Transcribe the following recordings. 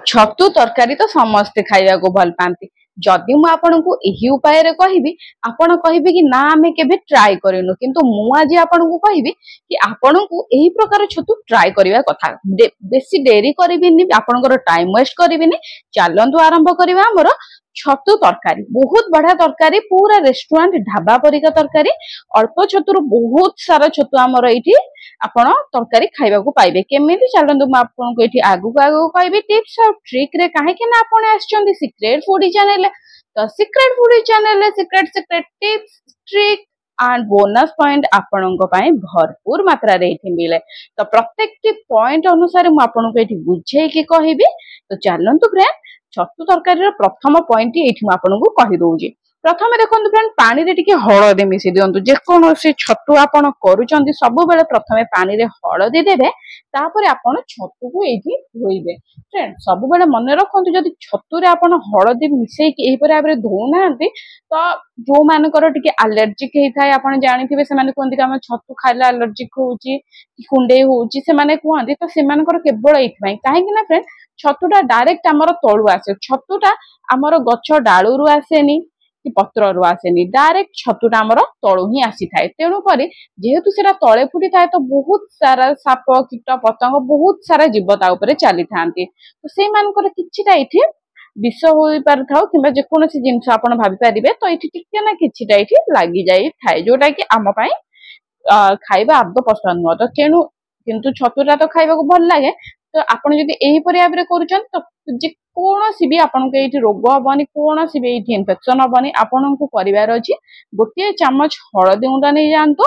छतु तरकारी तो समस्ते खाइबा को भल पाती जदि मु आपनकु एही उपाय रे कहिबी आपण कहिबे कि ना आमे केबे ट्राई करिनु किंतु मु आज आपनकु कहिबी कि आपनकु एही प्रकार छतु ट्राई करिवा कथा बेसी देरी करिबिनी आपनकर टाइम वेस्ट करिबिनी चलंतु आरंभ करिवा हमर छतु तरकारी बहुत बढ़िया तरकारी पूरा रेस्टोरेंट ढाबा परिका तरकारी अल्प छतुर बहुत सारा छतु हमर एठी आपण तरकारी खाइबा को पाइबे केमिति चलंतु म आपनको एठी आगु कहबी टिप्स और ट्रिक रे काहे कि ना आपण आछचंदी सीक्रेट फूडी चैनल तो secret foodie channel secret tips trick and bonus point आपणको पाए भरपूर मात्रा रे एठी मिले तो प्रत्येक टी पॉइंट अनुसार मु आपनको एठी बुझे कि कहबी तो चलंतु फ्रेंड छतु तरकारी प्रथम पॉइंट एठी मु आपनको कहि दोउजी प्रथम देखो फ्रेंड पानी रे टिके हळदी मिसी दियंतु जे कोनोसी छतु आपण करूचंदी सब बेले प्रथमे पानी रे हळदी देबे तापर आपण छतु को एठी धोइबे फ्रेंड सब बेले मन रखंतु जदि छतु रे आपण हळदी मिसई कि एही परे आबरे धो नांती तो जो मानकर टिके एलर्जिक हेई थाए आपण जानिथिबे से माने कोंदी का हम छतु खाइला एलर्जिक होउची कि कुंडे होउची से माने कोंदी तो से मानकर केवल एथि पई काहे कि ना फ्रेंड छतुटा डायरेक्ट हमर तळु आसे छतुटा हमर गछ डाळु रु आसेनी कि पत्र रु आसेनी डायरेक्ट छतुटा हमर तळु ही आसी थाए तेणु करी जेहेतु सेरा तळे फुटी थाए तो बहुत सारा साप कीट पतंग बहुत सारा जीवता ऊपर चली थांती तो से मानकर किछिटा एठी विष होई पार थाउ किबा जे कोनोसी जिंस आपण भाबी परिबे तो एठी टिके ना किछिटा एठी लागि जाई थाए जोटा कि आम पई खाइबा आदो पसंद न तो तेणु किंतु छतुटा तो खाइबा को भल लागे तो आपण जदि एही परिया करूछन तो जे कोनोसी भी आपण के एठी रोग हबनी कोनोसी भी एठी इन्फेक्शन हबनी आपण को परिवार अछि गोटे चम्मच हळदी गुंडा नै जानतो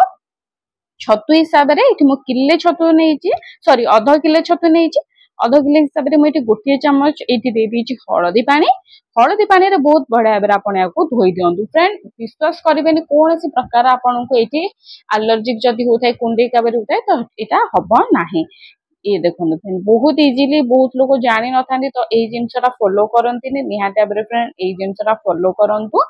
छतु हिसाब रे एठी मो किले छतु नैची सॉरी आधा किले छतु नैची आधा किले हिसाब रे मो एठी गोटे चम्मच एठी दे दीची हळदी पानी रे बहुत बढ़िया बेरा आपण याको धोई दियंतु फ्रेंड विश्वास करिबेनी कोनोसी प्रकार आपण को एठी एलर्जिक जदि होथाय कुंडे काबरे होथाय तो एटा हबो नाही ये देखो फ्रेंड बहुत इजीली बहुत लोग जानी न थांती तो ए जिंसटा फॉलो करंती ने निहाते आबरे फ्रेंड ए जिंसटा फॉलो करंतु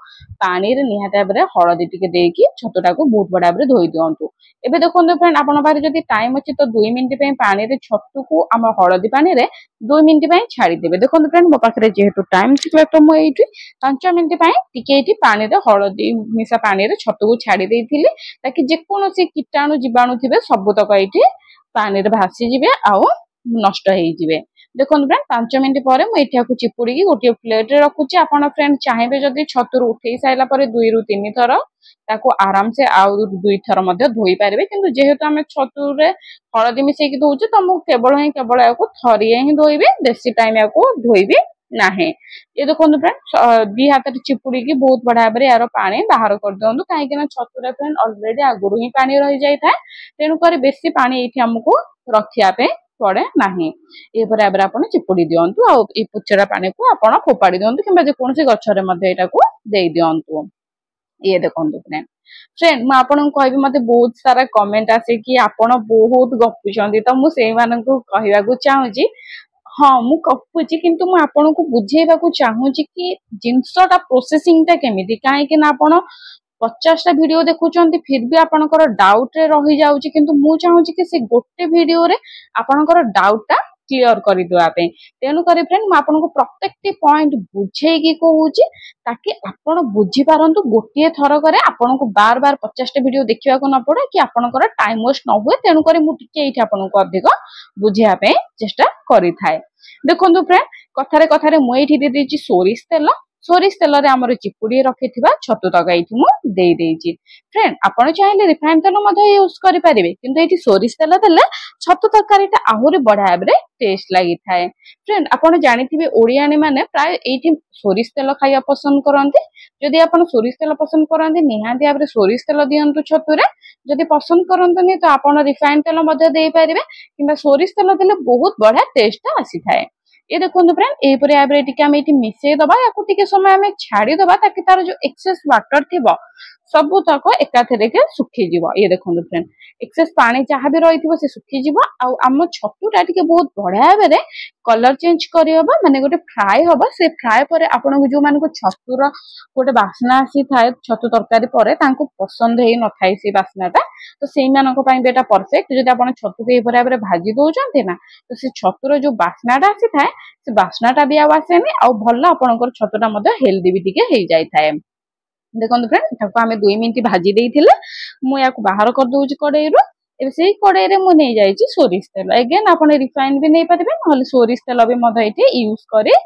पानी रे निहाते आबरे हळदी टिके देकी छतुटा को बहुत बड़ा आबरे धोई दियंतु एबे देखो फ्रेंड आपण बारे जदी टाइम अछि तो 2 मिनिट पे पानी रे छतु को हम हळदी पानी रे 2 मिनिट पे छाडी देबे देखो फ्रेंड मो पाखरे जेहेतु टाइम थिला तो मो एठी 5 मिनिट पे टिके एठी पानी रे हळदी मिसा पानी रे छतु को छाडी देइथिली ताकि जे कोनोसी कीटाणु जीवाणु थिबे सब तक एठी पानी रे भासी जिवे आउ नष्ट हेई जिवे देखो फ्रेंड 5 मिनिट पर मु एठा को चिपुड़ी की गोटे प्लेट रे रखुची आपण फ्रेंड चाहेबे जदी छतुर उठेई साइला पर 2 रु 3 थर ताको आराम से आउ 2 थर मध्ये धोई पारिबे किंतु जेहेतु हमें छतुर रे हळदी मिसै की धोउची त मु केवल याको थरिए ही धोइबे बेसी टाइम याको धोइबे नाही ये देखो फ्रेंड दी हाथ रे चिपुड़ी की बहुत बढ़िया बरे यार पानी बाहर कर दियंतु काहे कि ना छतु रे फ्रेंड ऑलरेडी आगुरु ही पानी रही जाई थाए तेनु करी बेसी पानी एठी हमको रखिया पे पड़े नाही ए पर आबरा आपण चिपुड़ी दियंतु आ ए पुचरा पानी को आपण फोपाडी दियंतु किबा जे कोनसे गछरे मध्ये एटा को देई दियंतु ये देखंतु फ्रेंड मु आपन कहबी मते बहुत सारा कमेंट आसे कि आपण बहुत गपुचंदी तो मु सेई मानन को कहबा को चाहूची हाँ मु कपुची किंतु मु आपन को बुझेबा को चाहूची कि जिंसटा प्रोसेसिंग ता केमिति काहे कि ना आपण 50 टा वीडियो देखुचंती फिर भी आपनकर डाउट रे रही जाउची किंतु मु चाहूची कि से गोटे वीडियो रे आपनकर डाउट टा क्लियर करि दोआ पे तेनु करी फ्रेंड म आपन को प्रत्येक टी पॉइंट बुझेई की कहूची ताकि आपण बुझी पारंतु गोटे थर करे आपन को बार बार 50 टा वीडियो देखिया को न पड़े कि आपनकर टाइम वेस्ट न होए तेनु करी मु टिके एठी आपन को अधिक बुझिया पे चेष्टा करि थाए देखंतु फ्रेंड कथारे मु एठी दे देची सोरिस तेल रे हमर चिपुड़ी रखिथिबा छतु तक एठी मु देई देइची फ्रेंड आपण चाहिले रिफाइन तेल मध्ये यूज करि परिबे किंतु एठी सोरिस तेल देले छतु तरकारीटा आहुरी बढ़िया बरे टेस्ट लागि थाए फ्रेंड आपण जानिथिबे ओडियानी माने प्राय एठी सोरिस तेल खाइया पसंद करंती जदि आपण सोरिस तेल पसंद करंती निहाती आबरे सोरिस तेल दियंतु छतुरे जदि पसंद करंतनी तो आपण रिफाइन तेल मध्ये देई परिबे किबा सोरिस तेल देले बहुत बढ़िया टेस्ट आसी थाए ये देखो फ्रेंड ए परे आबरे टिके हम एठी मिसै दबा याकु टिके समय हम छाडी दबा ताकि तार जो एक्सेस वाटर थिबो ସବୁ ତକ ଏକାଥରେକେ ଶୁଖିଯିବ। ये देखो फ्रेंड एक्सेस पानी जहाँ भी रही से शुखीज आम छतुटा टी बहुत बढ़िया भाव में कलर चेंज करहब माने गोटे फ्राए हम से फ्राए पर आपन जो मान छतुर गोटे बास्ना आसी थाए छतु तरकारी पर पसंद ही न था से बास्नाटा तो से भी परफेक्ट जब आप छतु को भाव में भाजी दौरान ना तो से छतुर जो बास्नाटा आसी थाए से बास्नाटा भी आसेनी आ भल आपंकर छतुटा हेल्दी भी टिके हो जाए। देखो फ्रेंड आम 2 मिनिट भाजी देथिले मु या बाहर कर दूची कड़ई रू ए से कड़ई रे मु नहीं जाइछि सोरिष तेल अगेन आपण रिफाइन भी नहीं पारिबे नहले सोरिष तेल भी मध एठी यूज करि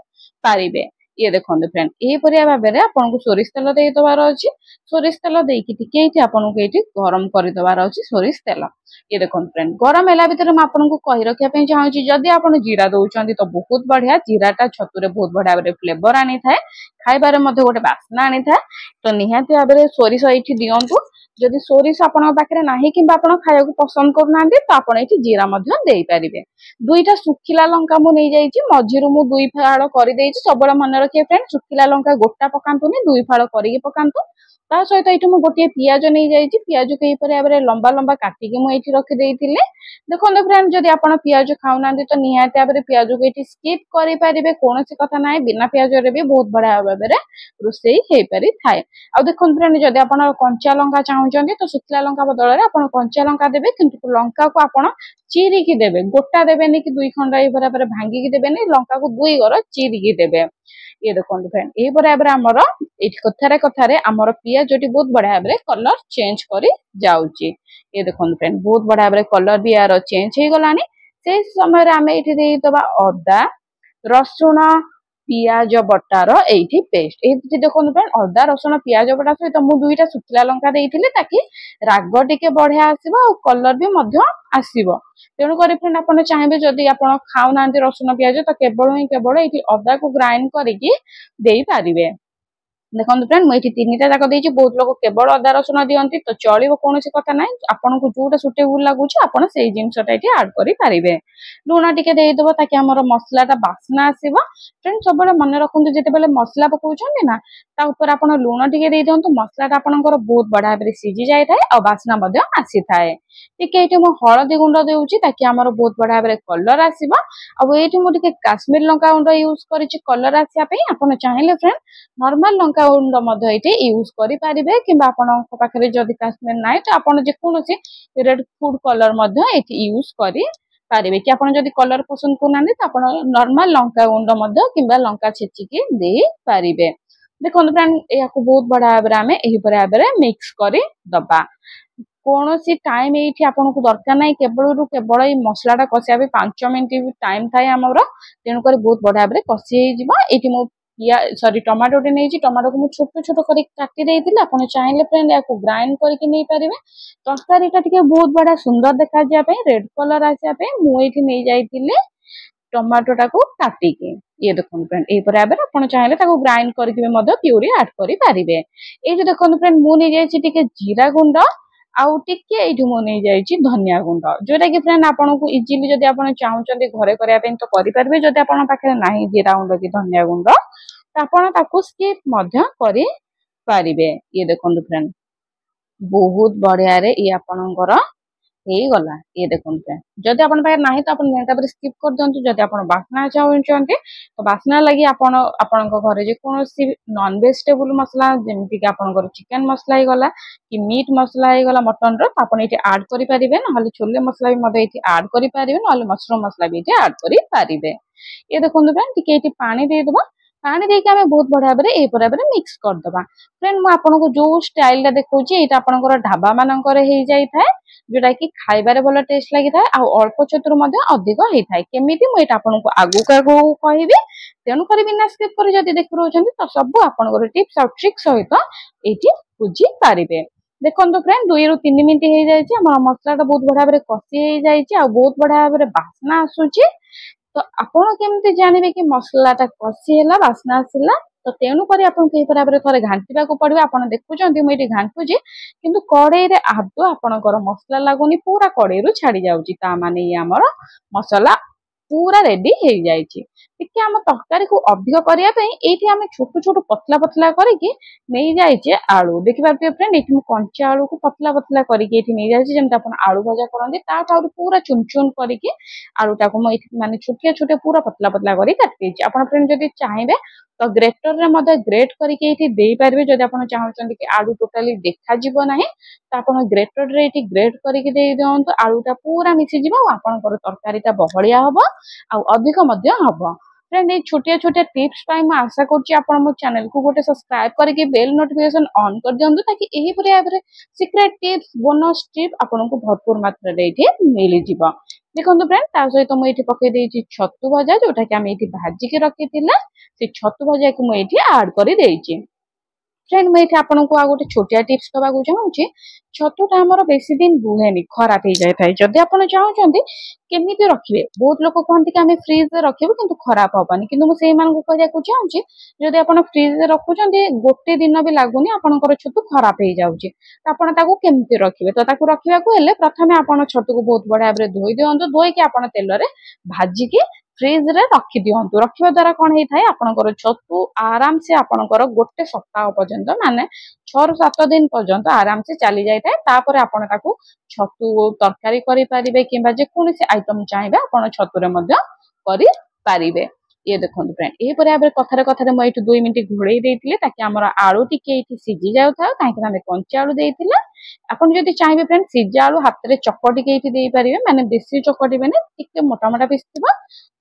पारिबे। ये देखो फ्रेंड ए परिया भाबे रे आपन को सोरिष तेल दे दबार अछि सोरिष तेल देकी टिके एठी आपन को एठी गरम करि दबार अछि सोरिष तेल। ये देखो फ्रेंड गरम होला भितर म आपन को कहि रखिया पे चाहूची जदी आपन जीरा दउचंदी तो बहुत बढ़िया जीराटा छतुरे बहुत बढ़िया भाबे फ्लेवर आनी थाए खाइबारे मध्ये गोटे बास्ना आनी थाए तो निहाती भाव में सोरिष एठी दियंतु जदि सोरिष आपन पाखरे नाही किबा आपन खाया को पसंद करनांती तो आपन एठी जीरा मध्ये देई परिबे। दुईटा सुखिला लंका मु नहीं जाइछि मझिरु मु 2 फाड़ करि देइछि सबले मन रखिए फ्रेंड सुखिला लंका गोटा पकांतुनी 2 फाड़ करिके पकांतु ता सहित एठी मु गोटे पियाज नहीं जाइछि पियाज के ऊपर भाव लंबा लंबा काटिके मु एठी रखि देइथिले। देखो फ्रेंड जदि आपन पियाज खाउनांती तो निहाती भाव में पियाज को एठी स्किप करि परिबे कोनोसी कथा नाही बिना पियाज रे भी बहुत बड़ा भाव में रोसई हे परि थाए। आ देखो फ्रेंड जदि आपन कंचा लंका चाहउचंदी तो सुखिला लंका बदल रे आपन कंचा लंका देबे किंतु लंका को आपन चीरी की देबे गोटा देबेनी कि 2 खंड ए बराबर भांगी की देबेनी लंका को 2 गर चीरी की देबे। ये देखो फ्रेंड ए बराबर हमर एठी कथारे हमर पियाज जोटी बहुत बढ़िया भाबरे कलर चेंज करी जाउची। ये देखो फ्रेंड बहुत बढ़िया भाबरे कलर भी यार चेंज हे गलानी से समय रे हमें एठी देई दबा अदा रसुण पियाज बटार एठी पेस्ट एठी देखो फ्रेंड अदा रसुण पियाज बटा सहित मु 2टा सुखिला लंका देइथिले ताकि राग टिके बढ़िया आसीबो और कलर भी मध्य आसीबो तेणु करी फ्रेंड आपन चाहेबे जदि आपन खाउ नांती रसुण पियाज तो केवल एठी अदा को ग्राइंड करिकि देई पारिबे। देखो फ्रेंड मुझे 3टा जाक देइछि बहुत लोग केवल अदा रसुण दियंती तो चलिबो कोनोसी कथा नाही आपन को जोटा सुटेबल लागुछि आपन सेही जिंसटा एठी ऐड करि पारिबे। लूण टिके देइ दबो ताकि हमर मसलाटा बास्ना आसीबो फ्रेंड सबले मन रखंतु जेते बेले मसला पकाउछन्ती ना ता ऊपर आपन लूण टिके देइ दंतु मसलाटा आपनकर बहुत बडा भाबरे सिझी जाय थाए आ बास्ना मध्ये आसी थाए। टिके एठी मु हळदी गुंड देउछि ताकि हमर बहुत बडा भाबरे कलर आसीबो आ एठी मु टिके काश्मीर लंका गुंड यूज करिछि कलर आसिया पे आपन चाहिले फ्रेंड नॉर्मल लंका गुंड मध्ये एठी यूज करि पारिबे किबा आपन पाखरे जदि काश्मीर नाही तो आपन जे कोनोसी रेड फूड कलर मध्ये एठी यूज करि पारिबे कि आपन जदि कलर पसंद करनांती तो आपन नॉर्मल लंका गुंड मध्ये किबा लंका छेचिके देई पारिबे। देखो फ्रेंड या को बहुत बड़ा भाबरे हमें एही भाबरे मिक्स करि दबा कोनोसी टाइम एठी आपन को दरकार नाही केवल ए मसलाटा कसिया पे 5 मिनिट टाइम थाए हमर तेणु कर बहुत बड़ा भाबरे कसी हे जिवो एठी मो सॉरी टमाटो टे नहीं टमाटो को छोट छोट कर काटी देइथिले आपन चाहिले फ्रेंड या को ग्राइंड करके नहीं पारिबे तरकारीटा टिके बहुत बड़ा सुंदर देखा जिया पे रेड कलर आसिया पे मु एठी नहीं जाइथिले टमाटोटा को काटिके। ये देखो फ्रेंड ए बराबर आपन चाहिले ताको ग्राइंड करके मधे प्यूरी ऐड करि पारिबे। ए जे देखो फ्रेंड मु नहीं जाइछि टिके जीरा गुंड आउ टिके एठी मु नहीं जाइछि धनिया गुंड जोटा कि फ्रेंड आपन को इजीली जदि आपन चाहउचंदी घरे करिया पे तो करि पारबे जदि आपन पाखरे नाही जीरा गुंड कि धनिया गुंड तो आपन ताको स्किप मध्य करि पारिबे। ये देखो फ्रेंड बहुत बढ़िया रे ये आपनकर हे गला। ये देखो फ्रेंड जदि आपन पाखरे नाही तो आपन नेटा पर स्किप कर दंतु जदि आपन बास्ना चाहउचंदी तो बास्ना लागि आपन आपनक घरे जे कोनोसी नॉन वेजिटेबल मसला जेमिति कि आपनकर चिकन मसला हे गला कि मीट मसला हे गला मटन रो आपन एठी ऐड करि पारिबे नहले छोले मसला भी मधे एठी ऐड करि पारिबे नहले मशरूम मसला भी एठी ऐड करि पारिबे। ये देखो फ्रेंड टिके एठी पानी दे दबा पानी देके हमें बहुत बढ़िया भाबरे ए बराबर मिक्स कर दबा। फ्रेंड मु आपनको जो स्टाइल ला देखौची एटा आपनकर ढाबा मानकर हे जाई थाए जोटा कि खाइबारे भलो टेस्ट लागि थाए आ अल्प छतुर मध्ये अधिक हे थाए केमिति मु एटा आपनको आगु का कहिबे तेनु करी बिना स्किप करी जदि देख रहउचंती तो सब आपनकर टिप्स और ट्रिक सहित एठी बुझी पारिबे। देखो फ्रेंड 2 रु 3 मिनिट हे जायछि हमर मसलाटा बहुत बढ़िया भाबरे कसी हे जायछि आ बहुत बढ़िया भाबरे बास्ना आसुची तो आपण केमते जानिबे कि मसलाटा कसी हैला बास्ना आसिला तो तेणु करी आपन के बराबर थरे घांटीबा को पड़बे आपन देखुचंती मु एठी घांटुची किंतु कड़ई रे आदो आपनकर मसला लागुनी पूरा कड़ई रु छाड़ी जाउची ता माने ये हमर मसला पूरा रेडी हे जायछि। ଟିକେ ଆମ ତରକାରୀକୁ ଅଧିକ କରିବା ପାଇଁ ଏଇଠି ଆମେ ଛୋଟ ଛୋଟ ପତଲା ପତଲା କରିକି ନେଇଯାଇଛେ ଆଳୁ। ଦେଖିପାରୁଥିବେ ଫ୍ରେଣ୍ଡ, ଏଇଠି ମୁଁ କଞ୍ଚା ଆଳୁକୁ ପତଲା ପତଲା କରିକି ଏଇଠି ନେଇଯାଇଛି, ଯେମିତି ଆପଣ ଆଳୁ ଭଜା କରନ୍ତି ତାଠୁ ଆହୁରି ପୁରା ଚୁନ ଚୁନ କରିକି ଆଳୁଟାକୁ ମୁଁ ଏଇଠି ମାନେ ଛୋଟିଆ ଛୋଟିଆ ପୁରା ପତଲା ପତଲା କରି କାଟି ଦେଇଛି। ଆପଣ ଫ୍ରେଣ୍ଡ ଯଦି ଚାହିଁବେ ତ ଗ୍ରେଟରରେ ମଧ୍ୟ ଗ୍ରେଟ୍ କରିକି ଏଇଠି ଦେଇପାରିବେ। ଯଦି ଆପଣ ଚାହୁଁଛନ୍ତି କି ଆଳୁ ଟୋଟାଲି ଦେଖାଯିବ ନାହିଁ ତ ଆପଣ ଗ୍ରେଟରରେ ଏଇଠି ଗ୍ରେଟ୍ କରିକି ଦେଇ ଦିଅନ୍ତୁ। ଆଳୁଟା ପୁରା ମିଶିଯିବ ଆଉ ଆପଣଙ୍କର ତରକାରୀଟା ବହଳିଆ ହବ ଆଉ ଅଧିକ ମଧ୍ୟ ହବ। फ्रेंड, ये छोटिया छोटिया टिप्स पाई मैं आशा करुच्ची आपण मो चैनल को गोटे सब्सक्राइब करके बेल नोटिफिकेशन ऑन कर दियंतु, ताकि एही परे आबरे सीक्रेट टिप्स बोनस टिप आपण को भरपूर मात्रा रे एठी मिली जिवो। देखंतु फ्रेंड, ता सहित मैं एठी पके देइची छतु भजा, जोटा कि हम एठी भाजी के रखिथिला से छतु भजा को मैं एठी ऐड करि देइची। फ्रेंड, मैं ये आपको आ गोटे छोटिया टिप्स दवाक चाहूँगी। छतुटा आमर बेसी दिन रुहेनी, खराब हो जाए। जदि आप चाहते केमी रखिए, बहुत लोग कहते कि आम फ्रिज रखिबू किंतु खराब हबनी, किंतु मुझे कहूँ चाहूँगी जदि आप फ्रिज रखुंट गोटे दिन भी लगुनि आपंकर छतु खराब हो जाऊँगी, आपड़ केमती रखिए। तो रखा प्रथम आप छतु को बहुत बढ़िया भाव धोई दिंतु, धोईकी आप तेल भाजिकी फ्रिज रे रखी दियंतु। रखिबा द्वारा कौन होता है, आपनकर छतु आराम से आपनकर गोटे सप्ताह पर्यंत माने 6 ରୁ 7 दिन पर्यंत आराम से चली जाए। तापर आपण ताकू छतु तरकारी करि परिबे किंबा जे कोनोसी आइटम चाहिबे आपण छतुरे मध्य करि परिबे। ये देखंतु फ्रेंड, एही परे आबे कथारे कथारे मैं एठी 2 मिनिट घोड़ेई देइतिले ताकि हमर आलू टिके एठी सिझी जाउ था, काहे कि कंचा आलू देइतिले। आपण जदि चाहिबे फ्रेंड सिझा आलू हाथ रे चकटी के एठी देई परिबे, माने बेसी चकटिबेनी, टिके मोटा मोटा पीस थिबो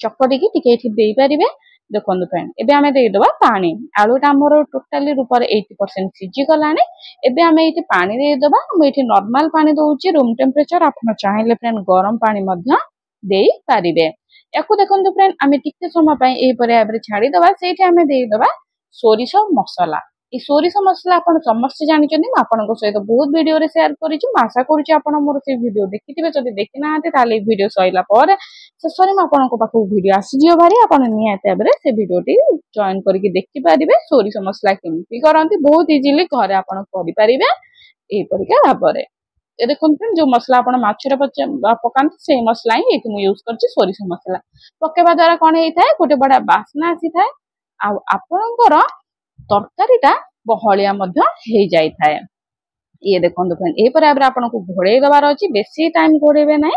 चकटी की टिके एठी देई परिबे। देखो फ्रेंड, एबे आमे देइदबा पानी। आलूटा हमर टोटाली रूपर 80% सिझी गलानी। एबे आमे एठी पानी देइदबा। हम एठी नॉर्मल पानी दउची, रूम टेम्परेचर। आपण चाहिले फ्रेंड गरम पानी मध्य देई परिबे। याकू देखंतु फ्रेंड, आमे टिके समय पय एही परे आबरे छाडी दबा। सेठी आमे देइदबा सोरिष मसला। ई सोरिष मसला आपण समस्त जानिचंदी, म आपनको सहित बहुत वीडियो रे शेयर करिछु। म आशा करूची आपण मोर से वीडियो देखिथिबे। जदि देखि नाहाते ताले वीडियो सइला पर शेषरे म आपनको पाखु वीडियो आसीजियो भारी, आपण निहाते आबरे से वीडियोटी जॉइन करके देखि परिबे। सोरिष मसला केमती करंती बहुत इजीली घरे आपण करि परिबे एही परिका भाबरे। ए देखंतु फ्रेंड, जो मसला आपण माछरे पकांती से मसला ही एठी मु यूज करछि। सोरिष मसला पकेबा द्वारा कोन हेइथाय, गोटे बडा बास्ना आसीथाय आ आपणकर तरकारीटा बहलिया मध्य हेइ जाइथाय। ये देखंतु फ्रेंड, ए पर आबरे आपनको घोड़ेई दबार अछि। बेसी टाइम घोड़ेबे नै,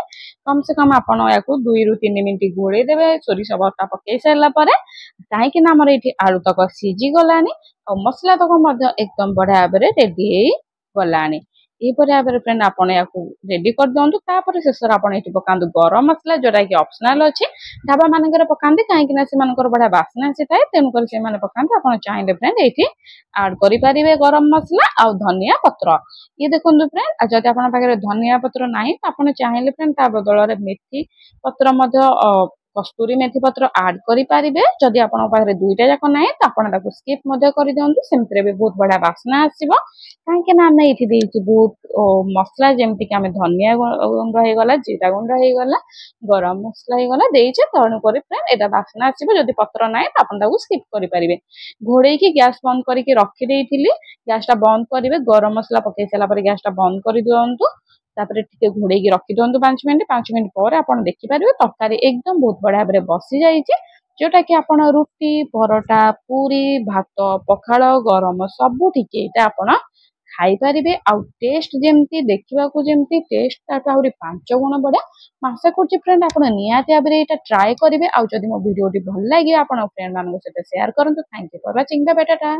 कम से कम आपण याकू 2 ରୁ 3 मिनिट घोड़ेई देबे सोरिष बटा पकेई सारला परे, काहे कि ना हमर एठी आलू तक सिझी गलानी और मसला तक मध्य एकदम बढ़िया आबरे रेडी हेइ गलानी। ए पर आबरे फ्रेंड आपण याकू रेडी कर दियंतु। तापर शेषर आपण एठी पकांतु गरम मसला, जोटा कि ऑप्शनल अछि। ढाबा मानकर पकांती, काहे कि ना से मानकर बढ़िया बास्ना आसीथाय, तेनु कर से माने पकांती। आपण चाहिले फ्रेंड एठी ऐड करि परिबे गरम मसला आ धनिया पत्र। ये देखंतु फ्रेंड, जदि आपण पाखरे धनिया पत्र नाही त आपण चाहिले फ्रेंड ता बदल रे मेथी पत्र मध्य कस्तूरी मेथी पत्र ऐड करि परिबे। जदि आपण पाखरे दुईटा जाक नाही त आपण ताकू स्किप मध्य करि दियंतु, सेमतरे भी बहुत बढ़िया बास्ना आसीबो। काहे कि ना हम एठी देइछि बहुत मसला, जेमति कि हमें धनिया गुंड हे गला, जीरा गुंड हे गला, गरम मसला हे गला देइछे। तणु करि फ्रेंड एटा बास्ना आसीबो। जदि पत्र नाही त आपण ताकू स्किप करि परिबे। घोड़ेई की गैस बंद करके रखि देइथिली। गैस टा बंद करिवे, गरम मसला पकेई साला पर गैस टा बंद करि दियंतु। तापर टिके घोड़ेई रखि दियंतु 5 मिनिट पर आपण देखि परिबे तरकारी एकदम बहुत बढ़िया भाबरे बसी जाइछि, जोटा कि आपण रुटी, परोटा, पूरी, भात, पखाळ, गरम सबु ठीके एटा आपण खाई परिबे। आउ टेस्ट जेमती देखिबा को जेमती टेस्ट ताटा आउरी 5 गुण बढ़िया। आशा करछि फ्रेंड आपण निहाती भाबरे एटा ट्राई करिवे। आउ जदि मो वीडियोटी भल लागि आपण फ्रेंड मानको सहित शेयर करंतु। Thank you for watching the बेटा।